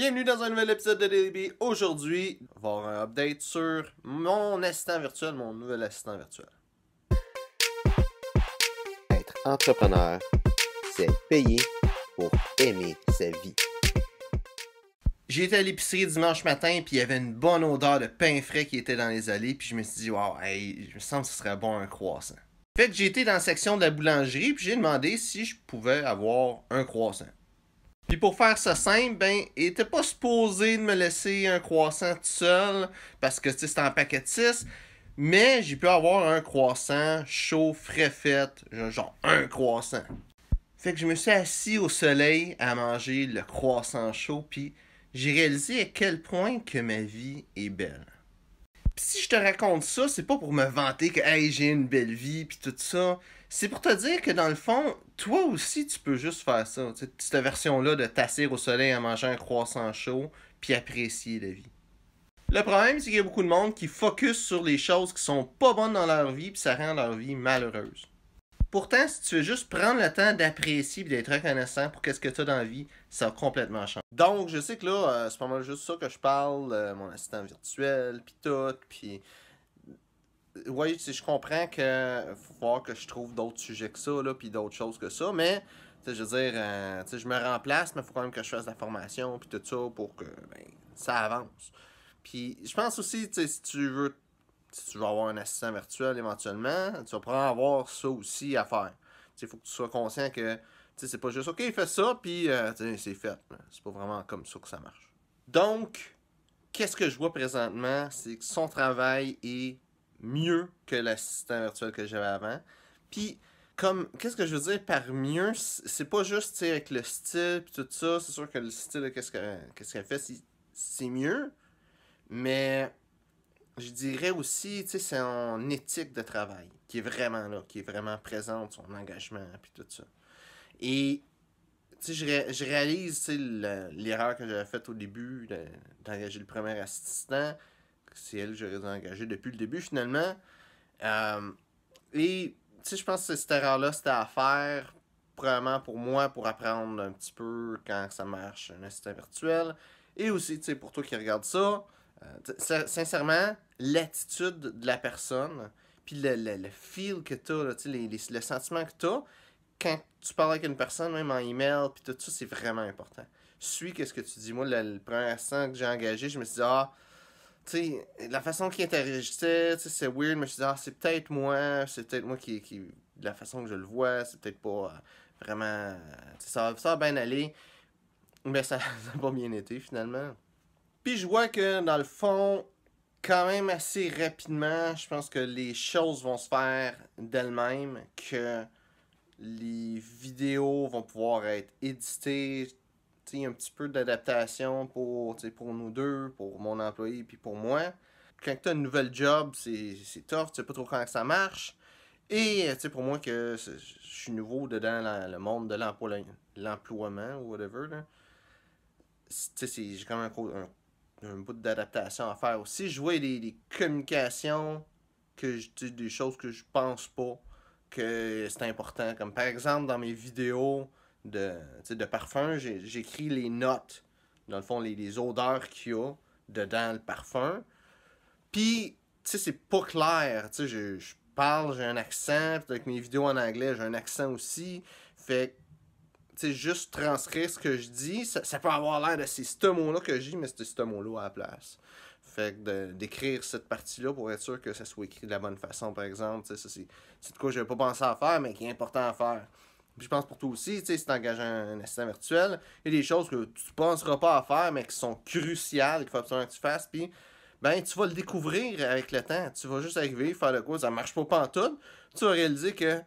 Bienvenue dans un nouvel épisode de DDB. Aujourd'hui, on va avoir un update sur mon assistant virtuel, mon nouvel assistant virtuel. Être entrepreneur, c'est être payé pour aimer sa vie. J'ai été à l'épicerie dimanche matin, puis il y avait une bonne odeur de pain frais qui était dans les allées, puis je me suis dit, wow, hey, je me sens que ce serait bon un croissant. Fait que j'ai été dans la section de la boulangerie, puis j'ai demandé si je pouvais avoir un croissant. Puis pour faire ça simple, ben, il était pas supposé de me laisser un croissant tout seul, parce que c'était en paquet de 6, mais j'ai pu avoir un croissant chaud, frais fait, genre un croissant. Fait que je me suis assis au soleil à manger le croissant chaud, puis j'ai réalisé à quel point que ma vie est belle. Pis si je te raconte ça, c'est pas pour me vanter que hey, j'ai une belle vie pis tout ça. C'est pour te dire que dans le fond, toi aussi tu peux juste faire ça. Cette version-là de t'asseoir au soleil à manger un croissant chaud puis apprécier la vie. Le problème, c'est qu'il y a beaucoup de monde qui focus sur les choses qui sont pas bonnes dans leur vie puis ça rend leur vie malheureuse. Pourtant, si tu veux juste prendre le temps d'apprécier et d'être reconnaissant pour qu'est-ce que tu as dans la vie, ça va complètement changer. Donc, je sais que là, c'est pas mal juste ça que je parle, mon assistant virtuel, puis tout, puis... Oui, je comprends que faut voir que je trouve d'autres sujets que ça, là, puis d'autres choses que ça, mais, je veux dire, je me remplace, mais il faut quand même que je fasse la formation, puis tout ça, pour que, ça avance. Puis, je pense aussi, si tu veux avoir un assistant virtuel éventuellement, tu vas probablement avoir ça aussi à faire. Il faut que tu sois conscient que c'est pas juste OK, fais ça, puis c'est fait. C'est pas vraiment comme ça que ça marche. Donc, qu'est-ce que je vois présentement, c'est que son travail est mieux que l'assistant virtuel que j'avais avant. Puis, qu'est-ce que je veux dire par mieux, c'est pas juste avec le style puis tout ça. C'est sûr que le style, qu'est-ce qu'elle fait, c'est mieux. Mais je dirais aussi, c'est son éthique de travail qui est vraiment là, qui est vraiment présente, son engagement, puis tout ça. Et, je réalise, l'erreur que j'avais faite au début d'engager le premier assistant. C'est elle que j'aurais dû engager depuis le début, finalement. Et, je pense que cette erreur-là, c'était à faire, probablement pour moi, pour apprendre un petit peu quand ça marche, un assistant virtuel. Et aussi, pour toi qui regarde ça, sincèrement, l'attitude de la personne, puis le feel que tu as, le sentiment que tu as, quand tu parles avec une personne, même en email, puis tout ça, c'est vraiment important. Suis qu'est-ce que tu dis. Moi, le premier instant que j'ai engagé, je me suis dit, la façon qu'il interagissait, c'est weird, mais je me suis dit, c'est peut-être moi qui la façon que je le vois, c'est peut-être pas vraiment, ça va bien aller, mais ça n'a pas bien été, finalement. Puis je vois que, dans le fond, quand même assez rapidement, je pense que les choses vont se faire d'elles-mêmes, que les vidéos vont pouvoir être éditées. Il y a un petit peu d'adaptation pour nous deux, pour mon employé puis pour moi. Quand tu as une nouvelle job, c'est tough, tu sais pas trop comment ça marche. Et pour moi, que je suis nouveau dedans le monde de l'emploiement ou whatever, j'ai quand même un bout d'adaptation à faire aussi. Je vois des communications, des choses que je pense pas que c'est important. Comme par exemple, dans mes vidéos de parfum, j'écris les notes, dans le fond, les odeurs qu'il y a dedans le parfum. Puis, c'est pas clair. Je parle, j'ai un accent, puis avec mes vidéos en anglais, j'ai un accent aussi. Fait juste transcrire ce que je dis, ça peut avoir l'air de c'est ce mot-là que je dis, mais c'est ce mot-là à la place. Fait que d'écrire cette partie-là pour être sûr que ça soit écrit de la bonne façon, par exemple, ça c'est de quoi je n'avais pas pensé à faire, mais qui est important à faire. Puis je pense pour toi aussi, si tu engages un assistant virtuel, il y a des choses que tu ne penseras pas à faire, mais qui sont cruciales, qu'il faut absolument que tu fasses, puis tu vas le découvrir avec le temps. Tu vas juste arriver, faire le quoi, ça marche pas pantoute, tu vas réaliser que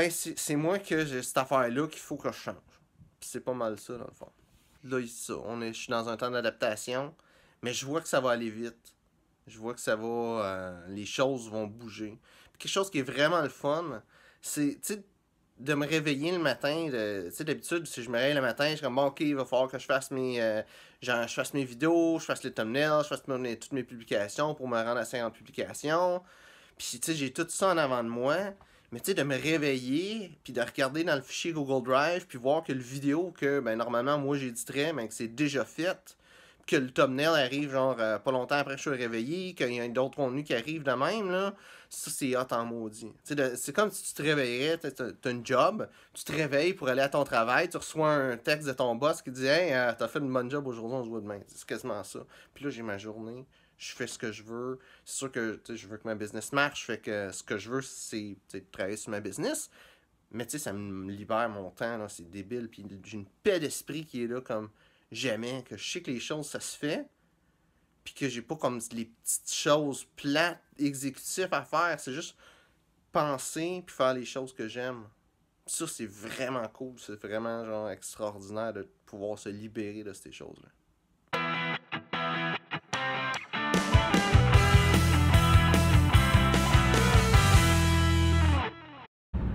c'est moi que j'ai cette affaire-là qu'il faut que je change. Puis c'est pas mal ça, dans le fond. Là, je suis dans un temps d'adaptation, mais je vois que ça va aller vite. Je vois que ça va... les choses vont bouger. Puis quelque chose qui est vraiment le fun, c'est, de me réveiller le matin. D'habitude, si je me réveille le matin, je suis comme, bon, OK, il va falloir que je fasse je fasse mes vidéos, je fasse les thumbnails, je fasse toutes mes publications pour me rendre à 50 publications. Puis, j'ai tout ça en avant de moi. Mais tu sais, de me réveiller, puis de regarder dans le fichier Google Drive, puis voir que le vidéo que, ben, normalement, moi, j'éditerais, mais que c'est déjà fait, que le thumbnail arrive, genre, pas longtemps après que je suis réveillé, qu'il y a d'autres contenus qui arrivent de même, là, ça, c'est hot en maudit. Tu sais, c'est comme si tu te réveillerais, t'as une job, tu te réveilles pour aller à ton travail, tu reçois un texte de ton boss qui dit « Hey, t'as fait une bonne job aujourd'hui, on se voit demain. » C'est quasiment ça. Puis là, j'ai ma journée, je fais ce que je veux. C'est sûr que je veux que ma business marche, fait que ce que je veux, c'est travailler sur ma business. Mais tu sais, ça me libère mon temps, là, c'est débile. Puis j'ai une paix d'esprit qui est là comme jamais, que je sais que les choses, ça se fait. Puis que j'ai pas comme les petites choses plates, exécutives à faire. C'est juste penser puis faire les choses que j'aime. Ça, c'est vraiment cool. C'est vraiment genre extraordinaire de pouvoir se libérer de ces choses-là.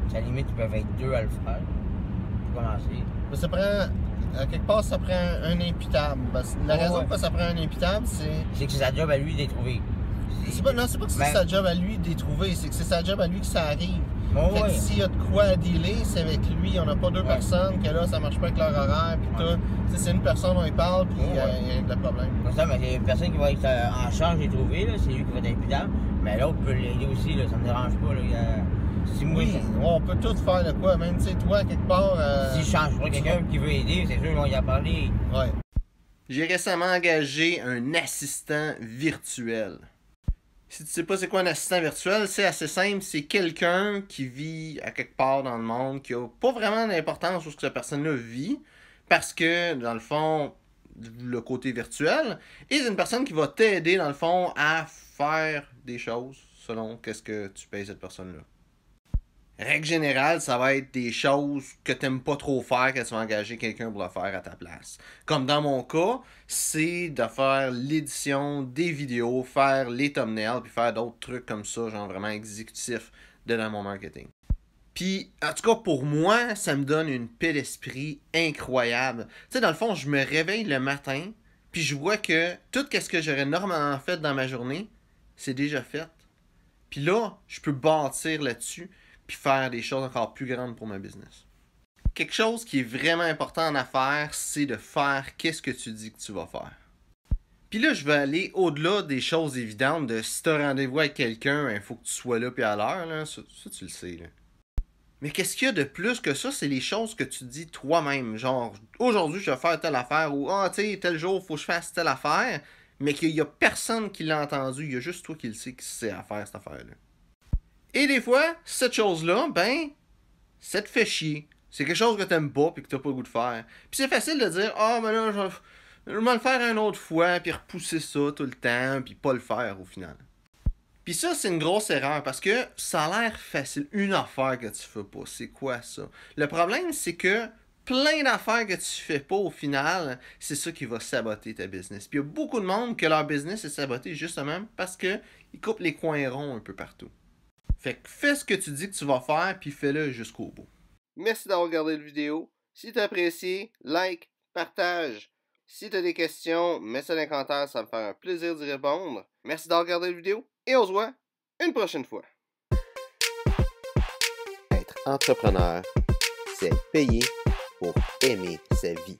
À la limite, ils peuvent être deux à le faire. Pour commencer. Ça prend. À quelque part, ça prend un imputable. La raison pourquoi ça prend un imputable, c'est. C'est que c'est sa job à lui de les trouver. Non, c'est pas que c'est sa job à lui de les trouver, c'est que c'est sa job à lui que ça arrive. Fait que s'il y a de quoi à dealer, c'est avec lui. On n'a pas deux personnes, que là, ça marche pas avec leur horaire, puis tout. C'est une personne, on y parle, puis il y a le problème. Comme ça, mais c'est une personne qui va être en charge de les trouver, là, c'est lui qui va être imputable. Mais l'autre peut l'aider aussi, là, ça me dérange pas. Là, oui, on peut tout faire de quoi, même tu sais, toi, quelque part. Si je change pour quelqu'un qui veut aider, c'est sûr qu'ils vont y en parler. Ouais. J'ai récemment engagé un assistant virtuel. Si tu sais pas c'est quoi un assistant virtuel, c'est assez simple, c'est quelqu'un qui vit à quelque part dans le monde, qui a pas vraiment d'importance sur ce que cette personne-là vit, parce que, dans le fond, le côté virtuel, et c'est une personne qui va t'aider, dans le fond, à faire des choses selon qu'est-ce que tu payes cette personne-là. Règle générale, ça va être des choses que tu n'aimes pas trop faire quand tu vas engager quelqu'un pour le faire à ta place. Comme dans mon cas, c'est de faire l'édition des vidéos, faire les thumbnails, puis faire d'autres trucs comme ça, genre vraiment exécutifs de dans mon marketing. Puis, en tout cas, pour moi, ça me donne une paix d'esprit incroyable. Tu sais, dans le fond, je me réveille le matin, puis je vois que tout ce que j'aurais normalement fait dans ma journée, c'est déjà fait. Puis là, je peux bâtir là-dessus, puis faire des choses encore plus grandes pour ma business. Quelque chose qui est vraiment important en affaires, c'est de faire qu'est-ce que tu dis que tu vas faire. Puis là, je vais aller au-delà des choses évidentes de si tu as rendez-vous avec quelqu'un, il faut que tu sois là puis à l'heure, là, ça tu le sais. Là. Mais qu'est-ce qu'il y a de plus que ça, c'est les choses que tu dis toi-même. Genre, aujourd'hui, je vais faire telle affaire, ou tu sais, tel jour, il faut que je fasse telle affaire, mais qu'il n'y a personne qui l'a entendu, il y a juste toi qui le sais qui sait à faire cette affaire-là. Et des fois, cette chose-là, ben, ça te fait chier. C'est quelque chose que t'aimes pas et que t'as pas le goût de faire. Puis c'est facile de dire, mais là, je vais le faire une autre fois, puis repousser ça tout le temps, puis pas le faire au final. Puis ça, c'est une grosse erreur parce que ça a l'air facile. Une affaire que tu fais pas, c'est quoi ça? Le problème, c'est que plein d'affaires que tu fais pas au final, c'est ça qui va saboter ta business. Puis il y a beaucoup de monde que leur business est saboté justement parce qu'ils coupent les coins ronds un peu partout. Fait que fais ce que tu dis que tu vas faire, puis fais-le jusqu'au bout. Merci d'avoir regardé la vidéo. Si tu as apprécié, like, partage. Si tu as des questions, mets ça dans les commentaires, ça va me faire un plaisir d'y répondre. Merci d'avoir regardé la vidéo, et on se voit une prochaine fois. Être entrepreneur, c'est payer pour aimer sa vie.